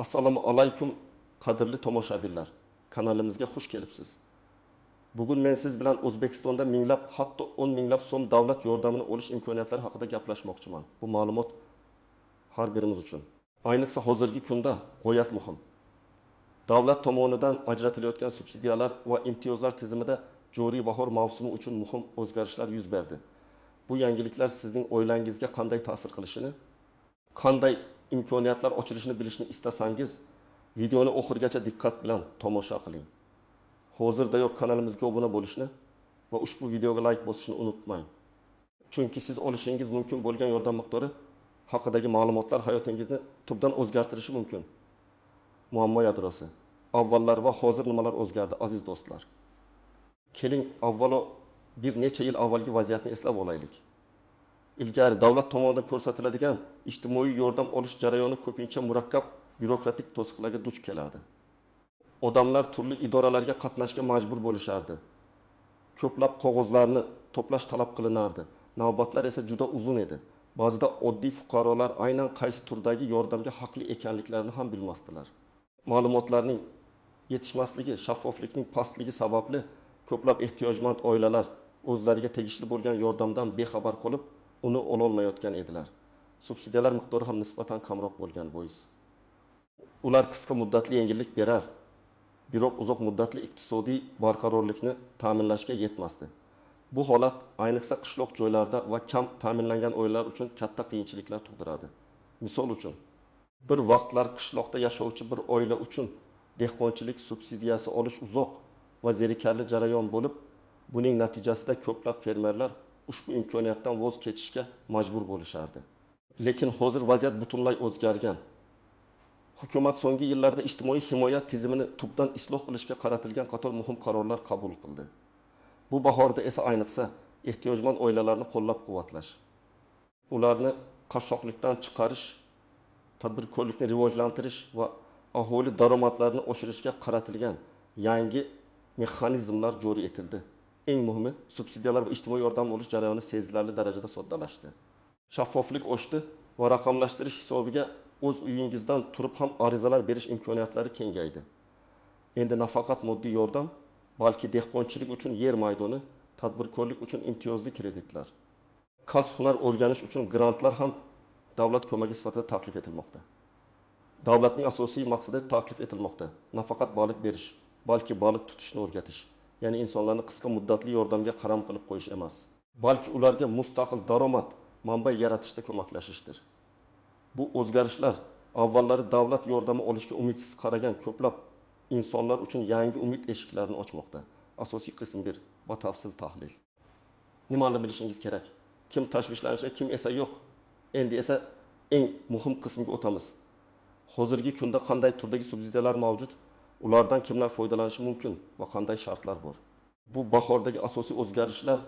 Assalomu alaykum qadrli tomoshabinlar. Kanalimizga xush kelibsiz. Bugun men siz bilan O'zbekistonda minglab, hatto 10 minglab so'm davlat yordamini olish imkoniyatlari haqida gaplashmoqchiman. Bu ma'lumot har birimiz uchun. Ayniqsa hozirgi kunda g'oyat muhim. Davlat tomonidan ajratilayotgan subsidiyalar va imtiyozlar tizimida joriy bahor mavsumi uchun muhim o'zgarishlar yuz berdi. Bu yangiliklar sizning o'ylangizga qanday ta'sir qilishini, qanday imkoniyatlar ochilishini bilishni istasangiz, videoni oxirigacha diqqat bilan tomosha qiling. Hozirdayoq kanalimizga obuna bo'lishni va ushbu videoga like bosishni unutmang. Chunki siz olishingiz mumkin bo'lgan yordam miqdori haqidagi ma'lumotlar hayotingizni tubdan o'zgartirishi mumkin. Muammo yadrosi. Avvallar va hozir nimalar o'zgardi, aziz do'stlar? Keling, avvalo bir necha yil avvalgi vaziyatni eslab olaylik. Ilgari davlat tomonidan ko'rsatiladigan ijtimoiy yordam olish jarayoni ko'pincha murakkab byurokratik to'siqlarga duch keladi. Odamlar turli idoralarga qatnashga majbur bo'lishardi. Ko'plab qog'ozlarni to'plash talab qilinardi. Navbatlar esa juda uzun edi. Ba'zida oddiy fuqarolar aynan qaysi turdagi yordamga haqli ekanliklarini ham bilmasdilar. Ma'lumotlarning yetishmasligi, shaffoflikning pastligi sababli ko'plab ehtiyojmand oilalar o'zlariga tegishli bo'lgan yordamdan bexabar qolib, uni ololmayotgan edilar. Subsidiyalar miqdori ham nisbatan kamroq bo'lgan bois. Ular qisqa muddatli yengillik berar, biroq uzoq muddatli iqtisodiy barqarorlikni ta'minlashga yetmasdi. Bu holat ayniqsa qishloq joylarda va kam ta'minlangan oilalar uchun katta qiyinchiliklar tug'diradi. Misol uchun, bir vaqtlar qishloqda yashovchi bir oila uchun dehqonchilik subsidiyasi olish uzoq va zerikarli jarayon bo'lib, buning natijasida ko'plab fermerlar ushbu imkoniyatdan voz kechishga majbur bo'lishardi. Lekin hozir vaziyat butunlay o'zgargan. Hukumat so'nggi yillarda ijtimoiy himoya tizimini tubdan isloh qilishga qaratilgan qator muhim qarorlar qabul qildi. Bu bahorda esa ayniqsa ehtiyojmand oilalarni qo'llab-quvvatlash, ularni qashshoqlikdan chiqarish, tadbirkorlikni rivojlantirish va aholi daromadlarini oshirishga qaratilgan yangi mexanizmlar joriy etildi. Eng muhimi, subsidiyalar va ijtimoiy yordam olish jarayoni sezilarli darajada soddalashdi. Shaffoflik oshdi va raqamlashtirish hisobiga o'z uyingizdan turib ham arizalar berish imkoniyatlari kengaydi. Endi nafaqat moddiy yordam, balki dehqonchilik uchun yer maydoni, tadbirkorlik uchun imtiyozli kreditlar, kasb-hunar o'rganish uchun grantlar ham davlat ko'magi sifatida taklif etilmoqda. Davlatning asosiy maqsadi taklif etilmoqda. Nafaqat baliq berish, balki baliq tutishni o'rgatish. Ya'ni insonlarni qisqa muddatli yordamga qaram qilib qo'yish emas, balki ularga mustaqil daromad manbai yaratishda ko'maklashishdir. Bu o'zgarishlar avvallari davlat yordami olishga umidsiz qaragan ko'plab insonlar uchun yangi umid eshiklarini ochmoqda. Asosiy qism 1. Batafsil tahlil. Nimani bilishingiz kerak? Kim tashvishlanishi, kim esa yo'q. Endi esa eng muhim qismga o'tamiz. Hozirgi kunda qanday turdagi subsidiyalar mavjud? Ulardan kimlar foydalanishi mumkin va qanday shartlar bor? Bu bahordagi asosiy o'zgarishlar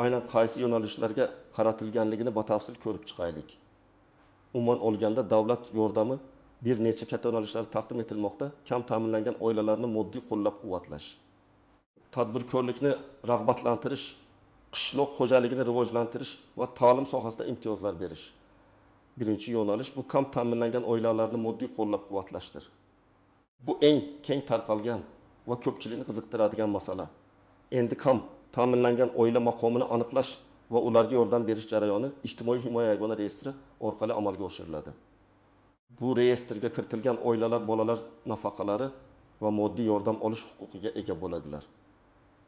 aynan qaysi yo'nalishlarga qaratilganligini batafsil ko'rib chiqaylik. Umuman olganda davlat yordami bir necha katta yo'nalishlar taqdim etilmoqda. Kam ta'minlangan oilalarni moddiy qo'llab-quvvatlash, tadbirkorlikni rag'batlantirish, qishloq xo'jaligini rivojlantirish va ta'lim sohasida imtiyozlar berish. Birinchi yo'nalish bu kam ta'minlangan oilalarni moddiy qo'llab-quvvatlashdir. Bu eng keng tarqalgan va ko'pchilikni qiziqtiradigan masala. Endi kam ta'minlangan oila maqomini aniqlash va ularga yordam berish jarayoni ijtimoiy himoya yagona reyestri orqali amalga oshiriladi. Bu reyestrga kiritilgan oilalar bolalar nafaqalari va moddiy yordam olish huquqiga ega bo'ladilar.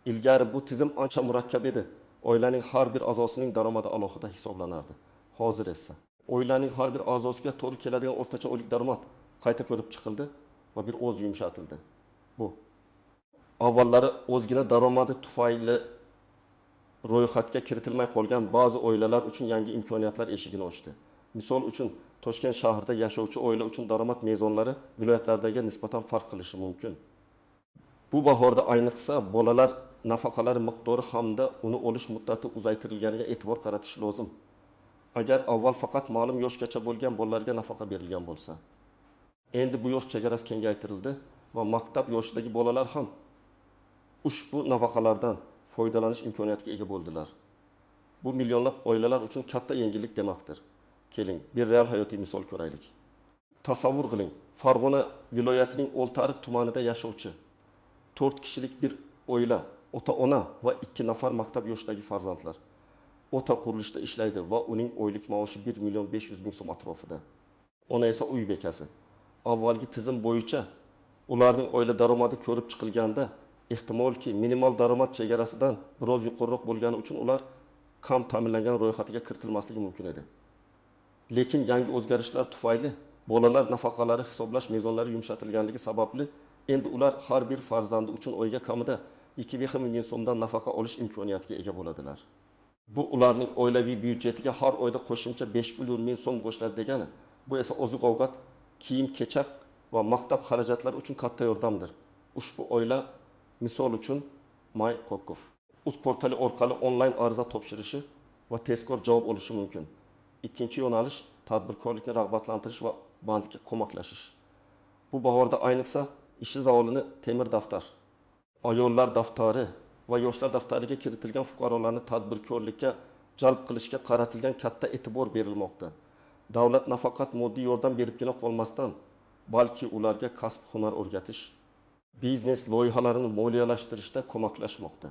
Ilgari bu tizim ancha murakkab edi. Oilaning har bir a'zosining daromadi alohida hisoblanardi. Hozir esa oilaning har bir a'zosiga to'g'ri keladigan o'rtacha oylik daromad qayta ko'rib chiqildi va bir o'z yumshatildi. Bu avvallari o'zgina daromadi tufayli ro'yxatga kiritilmay qolgan ba'zi oilalar uchun yangi imkoniyatlar eshigini ochdi. Misol uchun, Toshkent shahrida yashovchi oila uchun daromad mezonlari viloyatlardagi nisbatan farq qilishi mumkin. Bu bahorda ayniqsa bolalar nafaqalari miqdori hamda uni olish muddati uzaytirilganiga e'tibor qaratish lozim. Agar avval faqat ma'lum yoshgacha bo'lgan bolalarga nafaqa berilgan bo'lsa, endi bu yosh chegarasi kengaytirildi va maktab yoshidagi bolalar ham ushbu nafaqalardan foydalanish imkoniyatiga ega bo'ldilar. Bu millionlab oilalar uchun katta yengillik demakdir. Keling, bir real hayotiy misol ko'raylik. Tasavvur qiling, Farg'ona viloyatining Oltiariq tumanida yashovchi 4 kishilik bir oila, ota-ona va 2 nafar maktab yoshidagi farzandlar. Ota qurilishda ishlaydi va uning oylik maoshi 1 million 500 ming so'm atrofida. Ona esa uy bekasi. Avvalgi tizim bo'yicha ularning oila daromadi ko'rib chiqilganda, ehtimolki minimal daromad chegarasidan biroz yuqoriroq bo'lgani uchun ular kam ta'minlangan ro'yxatiga kiritilmasligi mumkin edi. Lekin yangi o'zgarishlar tufayli bolalar nafaqalari hisoblash mezonlari yumshatilganligi sababli endi ular har bir farzandi uchun oyga kamida 2,5 million so'mdan nafaqa olish imkoniyatiga ega bo'ladilar. Bu ularning oilaviy byudjetiga har oyda qo'shimcha 5 million ming so'm qo'shiladi degani. Bu esa oziq-ovqat, kiyim-kechak va maktab xarajatlari uchun katta yordamdir. Ushbu oila misol uchun May Kokov Uz portali orqali onlayn ariza topshirishi va tezkor javob olishi mumkin. Ikkinchi yo'nalish tadbirkorlikni rag'batlantirish va bandlikka ko'maklashish. Bu bahorda ayniqsa ishi zavolini temir daftar, ayollar daftari va yoshlar daftariga kiritilgan fuqarolarni tadbirkorlikka jalb qilishga qaratilgan katta e'tibor berilmoqda. Davlat nafaqat moddiy yordam beribgina qolmasdan, balki ularga kasb-hunar o'rgatish, biznes loyihalarini moliyalashtirishda ko'maklashmoqda.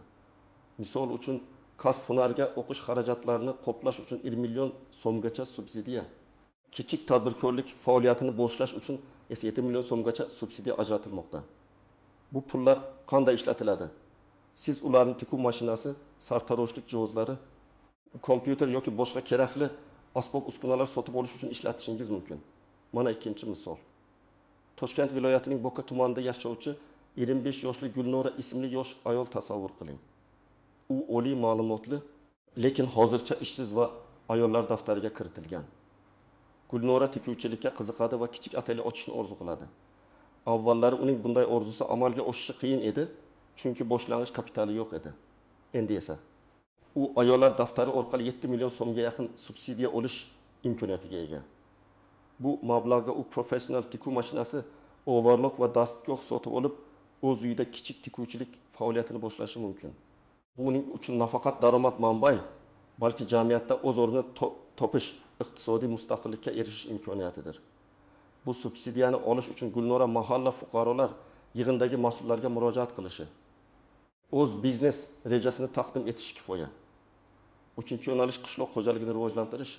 Misol uchun, kasb-hunarga o'qish xarajatlarini qoplash uchun 1 million so'mgacha subsidiya, kichik tadbirkorlik faoliyatini boshlash uchun esa 7 million so'mgacha subsidiya ajratilmoqda. Bu pullar qanday ishlatiladi? Siz ularning tikuv mashinasi, sartaroshlik jihozlari, kompyuter yoki boshqa kerakli asbob-uskunalar sotib olish uchun ishlatishingiz mumkin. Mana ikkinchi misol. Toshkent viloyatining Bo'ka tumanida yashovchi 25 yoshli Gulnora ismli yosh ayol tasavvur qiling. U oliy ma'lumotli, lekin hozircha ishsiz va ayollar daftariga kiritilgan. Gulnora tikuvchilikka qiziqadi va kichik atelye ochishni orzu qiladi. Avvallari uning bunday orzusi amalga oshishi qiyin edi, chunki boshlang'ich kapitali yo'q edi. Endi esa u ayollar daftari orqali 7 million so'mga yaqin subsidiya olish imkoniyatiga ega. Bu mablag'ga u professional tikuv mashinasi, overlock va dastgoh sotib olib, o'z uyida kichik tikuvchilik faoliyatini boshlashi mumkin. Bu uning uchun nafaqat daromad manbai, balki jamiyatda o'z o'rnini topish, iqtisodiy mustaqillikka erishish imkoniyatidir. Bu subsidiyani olish uchun Gulnora mahalla fuqarolar yig'indagi mas'ullarga murojaat qilishi, o'z biznes rejasini taqdim etish kifoya. Uchinchi yo'nalish qishloq xo'jaligini rivojlantirish,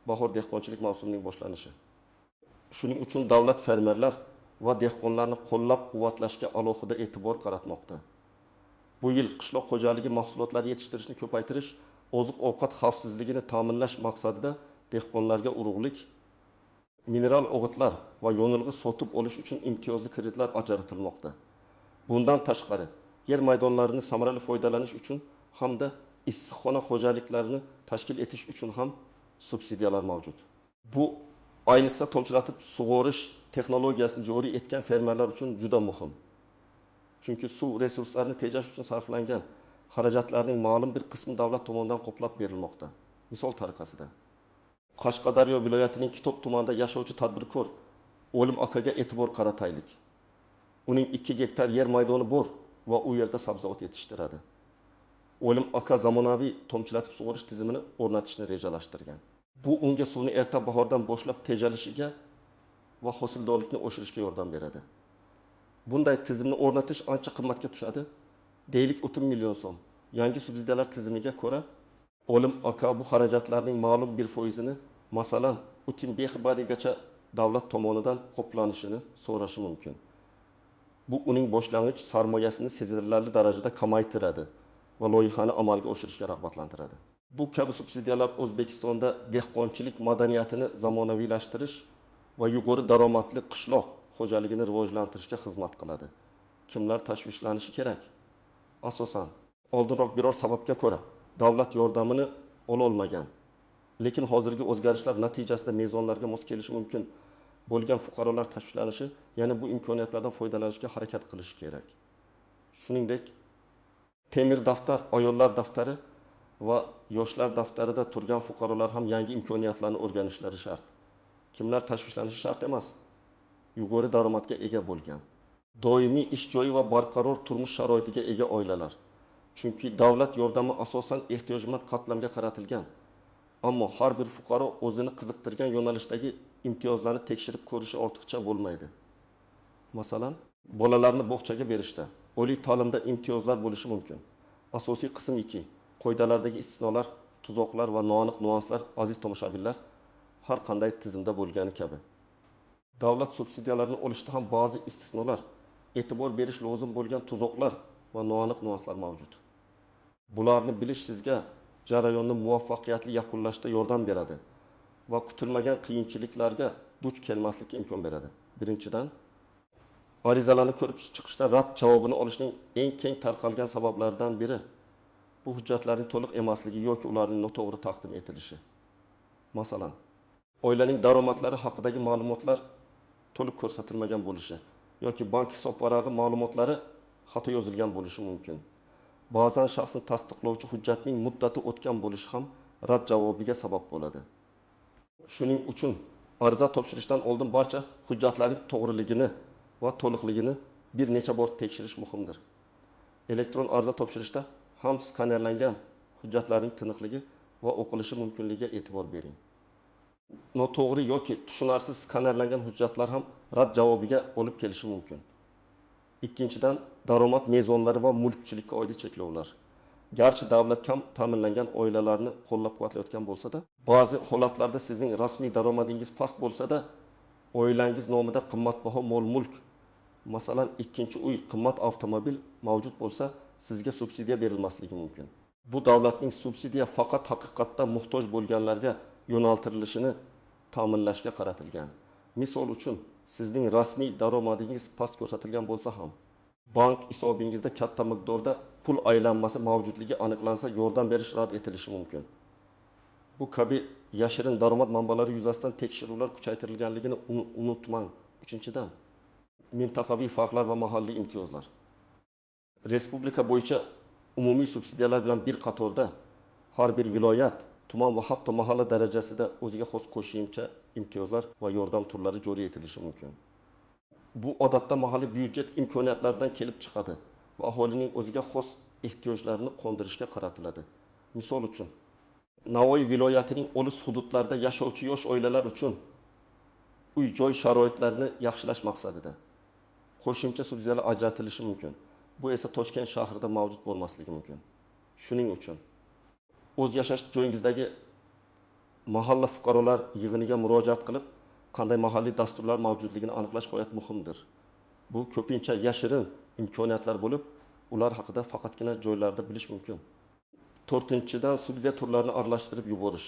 bahor dehqonchilik mavsumining boshlanishi. Shuning uchun davlat fermerlar va dehqonlarni qo'llab-quvvatlashga alohida e'tibor qaratmoqda. Bu yil qishloq xo'jaligi mahsulotlari yetishtirishni ko'paytirish, oziq-ovqat xavfsizligini ta'minlash maqsadida dehqonlarga urug'lik, mineral o'g'itlar va yo'nilg'i sotib olish uchun imtiyozli kreditlar ajratilmoqda. Bundan tashqari, yer maydonlarini samarali foydalanish uchun hamda issiqxona xo'jaliklarini tashkil etish uchun ham subsidiyalar mavjud. Bu ayniqsa tomchilatib sug'orish texnologiyasini joriy etgan fermerlar uchun juda muhim. Chunki suv resurslarini tejash uchun sarflangan xarajatlarning ma'lum bir qismi davlat tomonidan qoplab berilmoqda. Misol tariqasida Qashqadaryo viloyatining Kitob tumanida yashovchi tadbirkor O'lim akaga e'tibor qarataylik. Uning 2 gektar yer maydoni bor va u yerda sabzavot yetishtiradi. O'lim aka zamonaviy tomchilatib sug'orish tizimini o'rnatishni rejalashtirgan. Bu unga suvni erta bahordan boshlab tejalishiga va hosildorlikni oshirishga yordam beradi. Bunday tizimni o'rnatish ancha qimmatga tushadi. Deylik 30 million so'm. Yangi subsidiyalar tizimiga ko'ra O'lim aka bu xarajatlarning ma'lum bir foizini, masalan, 30 gacha davlat tomonidan qoplanishini so'rashi mumkin. Bu uning boshlang'ich sarmoyasini sezilarli darajada kamaytiradi va loyihani amalga oshirishga rag'batlantiradi. Bu kabi subsidiyalar O'zbekistonda dehqonchilik madaniyatini zamonaviylashtirish va yuqori daromadli qishloq xo'jaligini rivojlantirishga xizmat qiladi. Kimlar tashvishlanishi kerak? Asosan, oldinroq biror sababga ko'ra davlat yordamini ola olmagan, lekin hozirgi o'zgarishlar natijasida mezonlarga mos kelishi mumkin bo'lgan fuqarolar tashvishlanishi, yana bu imkoniyatlardan foydalanishga harakat qilishi kerak. Shuningdek, temir daftar, ayollar daftari va yoshlar daftarida turgan fuqarolar ham yangi imkoniyatlarni o'rganishlari shart. Kimlar tashvishlanishi shart emas? Yuqori daromadga ega bo'lgan, doimiy ish joyi va barqaror turmush sharoitiga ega oilalar. Chunki davlat yordami asosan ehtiyojmand qatlamga qaratilgan. Ammo har bir fuqaro o'zini qiziqtirgan yo'nalishdagi imtiyozlarni tekshirib ko'rishi ortiqcha bo'lmaydi. Masalan, bolalarni bog'chaga berishda oliy ta'limda imtiyozlar bo'lishi mumkin. Asosiy qism 2. Qoidalardagi istisnolar, tuzoqlar va noaniq nuanslar aziz tomoshabinlar har qanday tizimda bo'lgani kabi. Davlat subsidiyalarini olishda ham ba'zi istisnolar, e'tibor berish lozim bo'lgan tuzoqlar va noaniq nuanslar mavjud. Bularni bilish sizga jarayonni muvaffaqiyatli yakunlashda yordam beradi va kutilmagan qiyinchiliklarga duch kelmaslikka imkon beradi. Birinchidan, arizalarni ko'rib chiqishda rad javobini olishning eng keng tarqalgan sabablaridan biri bu hujjatlarning to'liq emasligi yoki ularning noto'g'ri taqdim etilishi. Masalan, oilaning daromadlari haqidagi ma'lumotlar to'liq ko'rsatilmagan bo'lishi yoki bank hisob varag'i ma'lumotlari xato yozilgan bo'lishi mumkin. Ba'zan shaxsni tasdiqlovchi hujjatning muddati o'tgan bo'lishi ham rad javobiga sabab bo'ladi. Shuning uchun ariza topshirishdan oldin barcha hujjatlarning to'g'riligini va to'liqligini bir necha bor tekshirish muhimdir. Elektron ariza topshirishda ham skanerlangan hujjatlarning tiniqligi va o'qilishi mumkinligiga e'tibor bering. Noto'g'ri yoki tushunarsiz skanerlangan hujjatlar ham rad javobiga olib kelishi mumkin. Ikkinchidan, daromad mezonlari va mulkchilikka oid cheklovlar. Garchi davlat kam ta'minlangan oilalarni qo'llab-quvvatlayotgan bo'lsa-da, ba'zi holatlarda sizning rasmiy daromadingiz past bo'lsa-da, oilangiz nomida qimmatbaho mol-mulk, masalan, ikkinchi uy, qimmat avtomobil mavjud bo'lsa, sizga subsidiya berilmasligi mumkin. Bu davlatning subsidiya faqat haqiqatda muhtoj bo'lganlarga yo'naltirilishini ta'minlashga qaratilgan. Misol uchun, sizning rasmiy daromadingiz past ko'rsatilgan bo'lsa ham, bank hisobingizda katta miqdorda pul aylanmasi mavjudligi aniqlansa, yordam berish rad etilishi mumkin. Bu kabi yashirin daromad manbalari yuzasidan tekshiruvlar kuchaytirilganligini unutmang. Uchinchidan, mintaqaviy farqlar va mahalliy imtiyozlar. Respublika bo'yicha umumiy subsidiyalar bilan bir qatorda har bir viloyat, tuman va hatto mahalla darajasida o'ziga xos qo'shimcha imtiyozlar va yordam turlari joriy etilishi mumkin. Bu odatda mahalliy byudjet imkoniyatlaridan kelib chiqadi va aholining o'ziga xos ehtiyojlarini qondirishga qaratiladi. Misol uchun, Navoiy viloyatining olis hududlarida yashovchi yosh oilalar uchun uy-joy sharoitlarini yaxshilash maqsadida qo'shimcha subsidiyalar ajratilishi mumkin. Bu esa Toshkent shahrida mavjud bo'lmasligi mumkin. Shuning uchun o'z yashash joyingizdagi mahalla fuqarolar yig'iniga murojaat qilib, qanday mahalliy dasturlar mavjudligini aniqlash g'oyat muhimdir. Bu ko'pincha yashirin imkoniyatlar bo'lib, ular haqida faqatgina joylarda bilish mumkin. To'rtinchidan, subsidiya turlarini aralashtirib yuborish.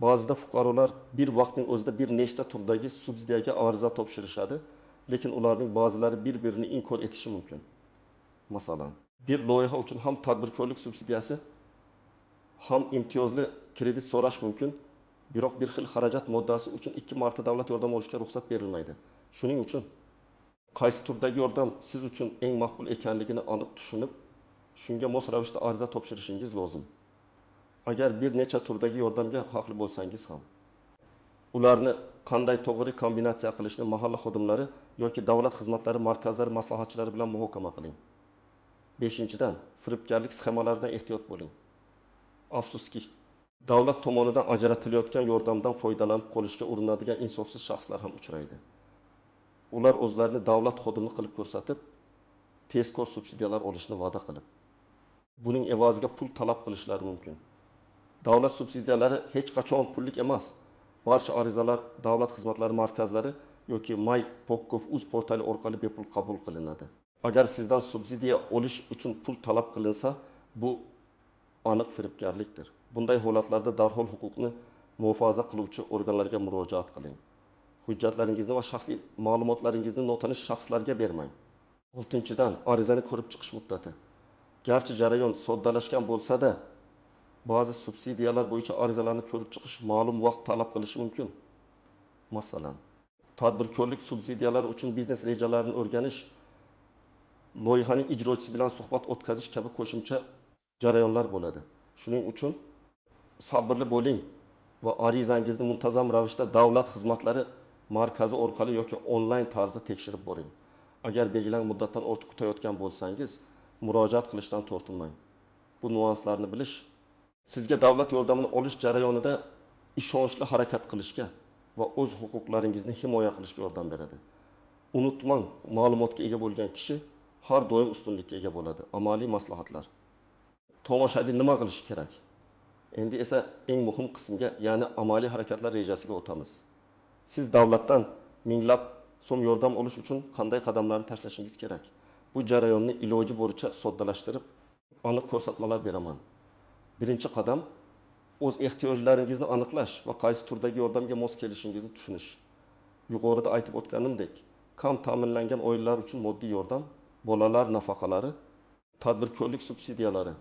Ba'zida fuqarolar bir vaqtning o'zida bir nechta turdagi subsidiyaga ariza topshirishadi, lekin ularning ba'zilari bir-birini inkor etishi mumkin. Masalan, bir loyiha uchun ham tadbirkorlik subsidiyasi, ham imtiyozli kredit so'rash mumkin, biroq bir xil xarajat moddasi uchun 2 marta davlat yordami olishga ruxsat berilmaydi. Shuning uchun qaysi turdagi yordam siz uchun eng maqbul ekanligini aniq tushunib, shunga mos ravishda ariza topshirishingiz lozim. Agar bir necha turdagi yordamga haqli bo'lsangiz ham, ularni qanday to'g'ri kombinatsiya qilishni mahalla xodimlari yoki davlat xizmatlari markazlari maslahatchilari bilan muhokama qiling. 5-dan, firibgarlik sxemalaridan ehtiyot bo'ling. Afsuski, davlat tomonidan ajratilayotgan yordamdan foydalanib qolishga urinadigan insofsiz shaxslar ham uchraydi. Ular o'zlarini davlat xodimi qilib ko'rsatib, tezkor subsidiyalar olishni va'da qilib, buning evaziga pul talab qilishlari mumkin. Davlat subsidiyalari hech qachon pullik emas. Barcha arizalar davlat xizmatlari markazlari yoki My.Pokkov.uz portali orqali bepul qabul qilinadi. Agar sizdan subsidiya olish uchun pul talab qilinsa, bu aniq firibgarlikdir. Bunday holatlarda darhol huquqni muhofaza qiluvchi organlarga murojaat qiling. Hujjatlaringizni va shaxsiy ma'lumotlaringizni notanish shaxslarga bermang. 6-dan, arizani ko'rib chiqish muddati. Garchi jarayon soddalashgan bo'lsa-da, ba'zi subsidiyalar bo'yicha arizalarni ko'rib chiqish ma'lum vaqt talab qilishi mumkin. Masalan, tadbirkorlik subsidiyalari uchun biznes rejalarini o'rganish, loyihaning ijrochisi bilan suhbat o'tkazish kabi qo'shimcha jarayonlar bo'ladi. Shuning uchun sabrli bo'ling va arizangizni muntazam ravishda davlat xizmatlari markazi orqali yoki onlayn tarzda tekshirib boring. Agar belgilangan muddatdan ortiq kutayotgan bo'lsangiz, murojaat qilishdan tortinmang. Bu nuanslarni bilish sizga davlat yordamini olish jarayonida ishonchli harakat qilishga va o'z huquqlaringizni himoya qilishga yordam beradi. Unutmang, ma'lumotga ega bo'lgan kishi har doim ustunlikka ega bo'ladi. Amaliy maslahatlar. Tomoshabin nima qilishi kerak? Endi esa eng muhim qismga, ya'ni amaliy harakatlar rejasiga o'tamiz. Siz davlatdan minglab so'm yordam olish uchun qanday qadamlarni tashlashingiz kerak? Bu jarayonni iloji boricha soddalashtirib, aniq ko'rsatmalar beraman. Birinchi qadam o'z ehtiyojlaringizni aniqlash va qaysi turdagi yordamga mos kelishingizni tushunish. Yuqorida aytib o'tganimdek, kam ta'minlangan oilalar uchun moddiy yordam, bolalar nafaqalari, tadbirkorlik subsidiyalari,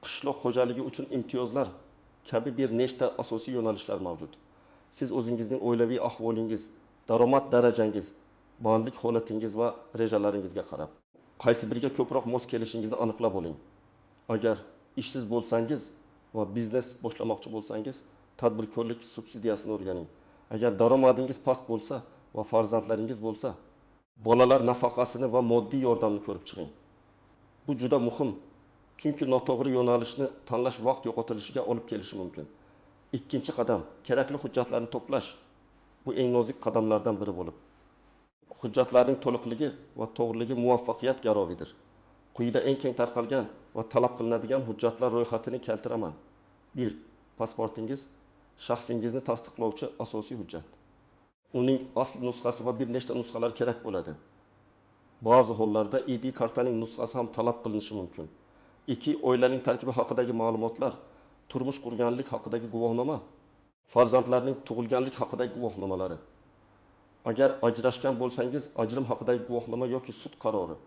qishloq xo'jaligi uchun imtiyozlar kabi bir nechta asosiy yo'nalishlar mavjud. Siz o'zingizning oilaviy ahvolingiz, daromad darajangiz, bandlik holatingiz va rejalaringizga qarab qaysi biriga ko'proq mos kelishingizni aniqlab oling. Agar ishsiz bo'lsangiz va biznes boshlamoqchi bo'lsangiz, tadbirkorlik subsidiyasini o'rganing. Agar daromadingiz past bo'lsa va farzandlaringiz bo'lsa, bolalar nafaqasini va moddiy yordamni ko'rib chiqing. Bu juda muhim. Chunki noto'g'ri yo'nalishni tanlash vaqt yo'qotilishiga olib kelishi mumkin. Ikkinchi qadam, kerakli hujjatlarni to'plash. Bu eng nozik qadamlardan biri bo'lib, hujjatlarning to'liqligi va to'g'riligi muvaffaqiyat garovidir. Quyida eng keng tarqalgan va talab qilinadigan hujjatlar ro'yxatini keltiraman. 1. Pasportingiz, shaxsingizni tasdiqlovchi asosiy hujjat. Uning asl nusxasi va bir nechta nusxalar kerak bo'ladi. Ba'zi hollarda ID kartaning nusxasi ham talab qilinishi mumkin. 2. Oilaning tarkibi haqidagi ma'lumotlar, turmush qurganlik haqidagi guvohnoma, farzandlarning tug'ilganlik haqidagi guvohnomalari. Agar ajrashgan bo'lsangiz, ajrim haqidagi guvohnoma yoki sud qarori.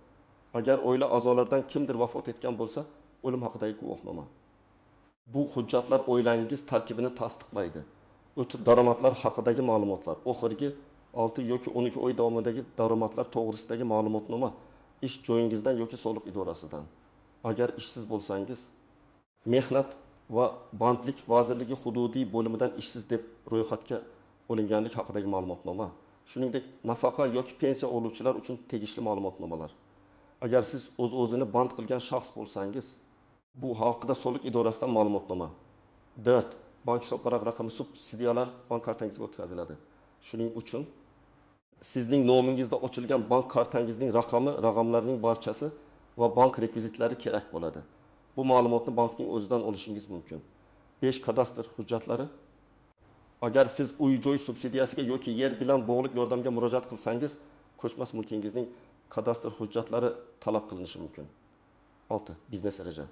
Agar oila a'zolaridan kimdir vafot etgan bo'lsa, o'lim haqidagi guvohnoma. Bu hujjatlar oilangiz tarkibini tasdiqlaydi. O'tib daromadlar haqidagi ma'lumotlar, oxirgi 6 yoki 12 oy davomidagi daromadlar to'g'risidagi ma'lumotnoma ish joyingizdan yoki soliq idorasidan. Agar ishsiz bo'lsangiz, mehnat va bandlik vazirligi hududiy bo'limidan ishsiz deb ro'yxatga olinganlik haqidagi ma'lumotnoma, shuningdek nafaqa yoki pensiya oluvchilar uchun tegishli ma'lumotnomalar. Agar siz o'z-o'zini band qilgan shaxs bo'lsangiz, bu haqida soliq idorasidan ma'lumotnoma. 4. Bank hisob raqami subsidiyalar bank kartangizga o'tkaziladi. Shuning uchun sizning nomingizda ochilgan bank kartangizning raqami, raqamlarining barchasi va bank rekvizitlari kerak bo'ladi. Bu ma'lumotni bankning o'zidan olishingiz mumkin. 5. Kadastr hujjatlari. Agar siz uy-joy subsidiyasiga yoki yer bilan bog'liq yordamga murojaat qilsangiz, ko'chmas mulkingizning kadastr hujjatlari talab qilinishi mumkin. 6. Biznes reja.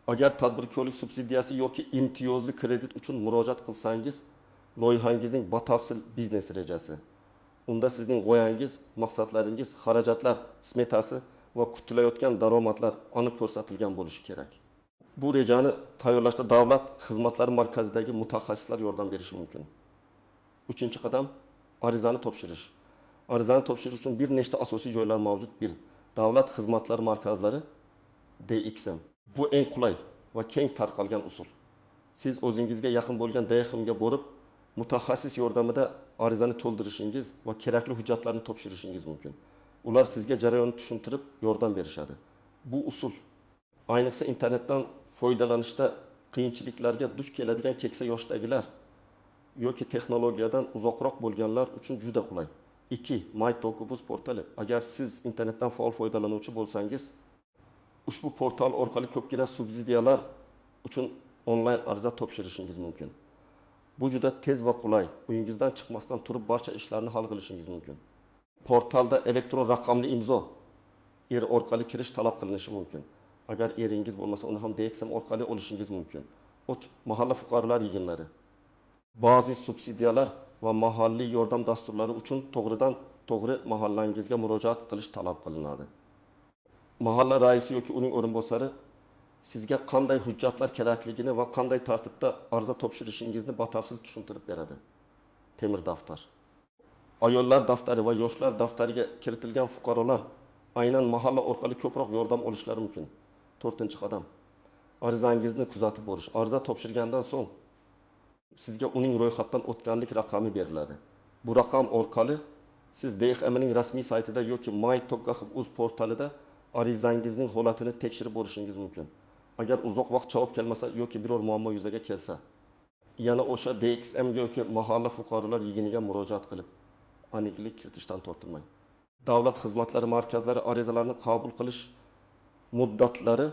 Agar tadbirkorlik subsidiyasi yoki imtiyozli kredit uchun murojaat qilsangiz, loyihangizning batafsil biznes rejasi. Unda sizning g'oyangiz, maqsadlaringiz, xarajatlar smetasi va kutilayotgan daromadlar aniq ko'rsatilgan bo'lishi kerak. Bu rejani tayyorlashda davlat xizmatlari markazidagi mutaxassislar yordam berishi mumkin. 3-qadam arizani topshirish. Arizani topshirish uchun bir nechta asosiy joylar mavjud. 1. Davlat xizmatlari markazlari DXM. Bu eng qulay va keng tarqalgan usul. Siz o'zingizga yaqin bo'lgan DXMga borib, mutaxassis yordamida arizani to'ldirishingiz va kerakli hujjatlarni topshirishingiz mumkin. Ular sizga jarayonni tushuntirib yordam berishadi. Bu usul ayniqsa internetdan foydalanishda qiyinchiliklarga duch keladigan keksa yoshdagilar yoki texnologiyadan uzoqroq bo'lganlar uchun juda qulay. 2. MyTalkVuz portali. Agar siz internetdan faol foydalanuvchi bo'lsangiz, ushbu portal orqali ko'pgina subsidiyalar uchun onlayn ariza topshirishingiz mumkin. Bu juda tez va qulay. Uyingizdan chiqmasdan turib barcha ishlarni hal qilishingiz mumkin. Portalda elektron raqamli imzo orqali kirish talab qilinishi mumkin. Agar eringiz bo'lmasa, uni ham DXM orqali olishingiz mumkin. Mahalla fuqarolar yig'inlari. Ba'zi subsidiyalar va mahalliy yordam dasturlari uchun to'g'ridan to'g'ri mahallangizga murojaat qilish talab qilinadi. Mahalla raisi yoki uning o'rinbosari sizga qanday hujjatlar kerakligini va qanday tartibda ariza topshirishingizni batafsil tushuntirib beradi. Temir daftar. Ayollar daftari va yoshlar daftariga kiritilgan fuqarolar aynan mahalla orqali ko'proq yordam olishlari mumkin. 4-qadam. Arizangizni kuzatib borish. Ariza topshirgandan so'ng sizga uning ro'yxatdan o'tganlik raqami beriladi. Bu raqam orqali siz DXMning rasmiy saytida yoki MyTalkVuz portalida arizangizning holatini tekshirib borishingiz mumkin. Agar uzoq vaqt javob kelmasa yoki biror muammo yuzaga kelsa, yana o'sha DXM yoki mahalla fuqarolar yig'iniga murojaat qilib, aniqlik kiritishdan tortinmang. Davlat xizmatlari markazlari arizalarni qabul qilish muddatlari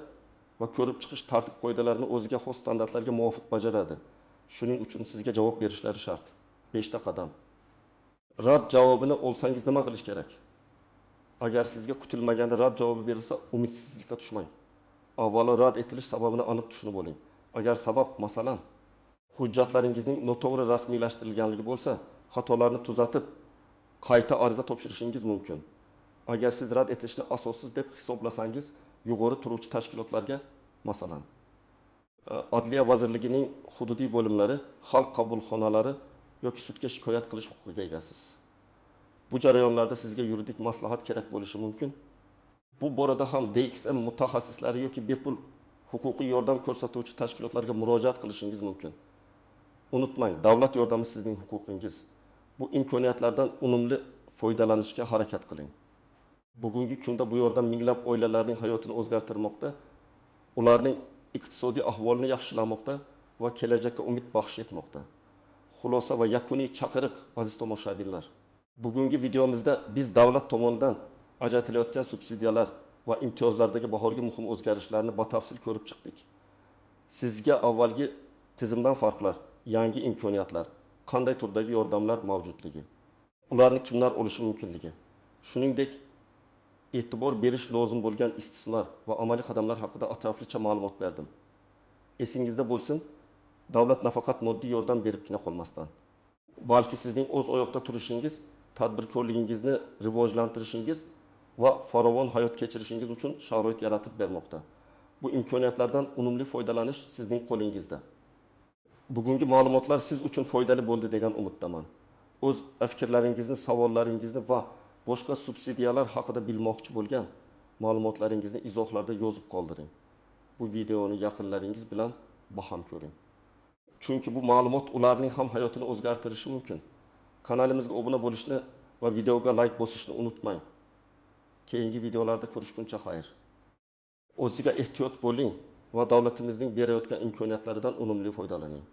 va ko'rib chiqish tartib-qoidalarini o'ziga xos standartlarga muvofiq bajaradi. Shuning uchun sizga javob berishlari shart. 5 ta qadam. Rad javobini olsangiz nima qilish kerak? Agar sizga kutilmaganda rad javobi berilsa, umidsizlikka tushmang. Avvalo rad etilish sababini aniq tushunib oling. Agar sabab, masalan, hujjatlaringizning noto'g'ri rasmiylashtirilganligi bo'lsa, xatolarni tuzatib, qayta ariza topshirishingiz mumkin. Agar siz rad etishni asossiz deb hisoblasangiz, yuqori turuvchi tashkilotlarga, masalan, Adliya vazirligining hududiy bo'limlari, xalq qabulxonalari yoki sudga shikoyat qilish huquqiga egasiz. Bu jarayonlarda sizga yuridik maslahat kerak bo'lishi mumkin. Bu borada ham DXM mutaxassislari yoki bepul huquqiy yordam ko'rsatuvchi tashkilotlarga murojaat qilishingiz mumkin. Unutmang, davlat yordami sizning huquqingiz. Bu imkoniyatlardan unumli foydalanishga harakat qiling. Bugungi kunda bu yordam minglab oilalarning hayotini o'zgartirmoqda, ularning iqtisodiy ahvolini yaxshilamoqda va kelajakka umid baxsh etmoqda. Xulosa va yakuniy chaqiriq, aziz tomoshabinlar. Bugungi videomizda biz davlat tomonidan ajratilayotgan subsidiyalar va imtiyozlardagi bahorgi muhim o'zgarishlarni batafsil ko'rib chiqdik. Sizga avvalgi tizimdan farqlar, yangi imkoniyatlar, qanday turdagi yordamlar mavjudligi, ularni kimlar olishi mumkinligi, shuningdek e'tibor berish lozim bo'lgan istisnolar va amaliy qadamlar haqida atroflicha ma'lumot berdim. Esingizda bo'lsin, davlat nafaqat moddiy yordam beribgina qolmasdan, balki sizning o'z oyoqda turishingiz, tadbirkorligingizni rivojlantirishingiz va farovon hayot kechirishingiz uchun sharoit yaratib bermoqda. Bu imkoniyatlardan unumli foydalanish sizning qo'lingizda. Bugungi ma'lumotlar siz uchun foydali bo'ldi degan umiddaman. O'z fikrlaringizni, savollaringizni va boshqa subsidiyalar haqida bilmoqchi bo'lgan ma'lumotlaringizni izohlarda yozib qoldiring. Bu videoni yaqinlaringiz bilan baham ko'ring. Chunki bu ma'lumot ularning ham hayotini o'zgartirishi mumkin. Kanalimizga obuna bo'lishni va videoga like bosishni unutmang. Keyingi videolarda ko'rishguncha xayr. O'ziga ehtiyot bo'ling va davlatimizning berayotgan imkoniyatlaridan unumli foydalaning.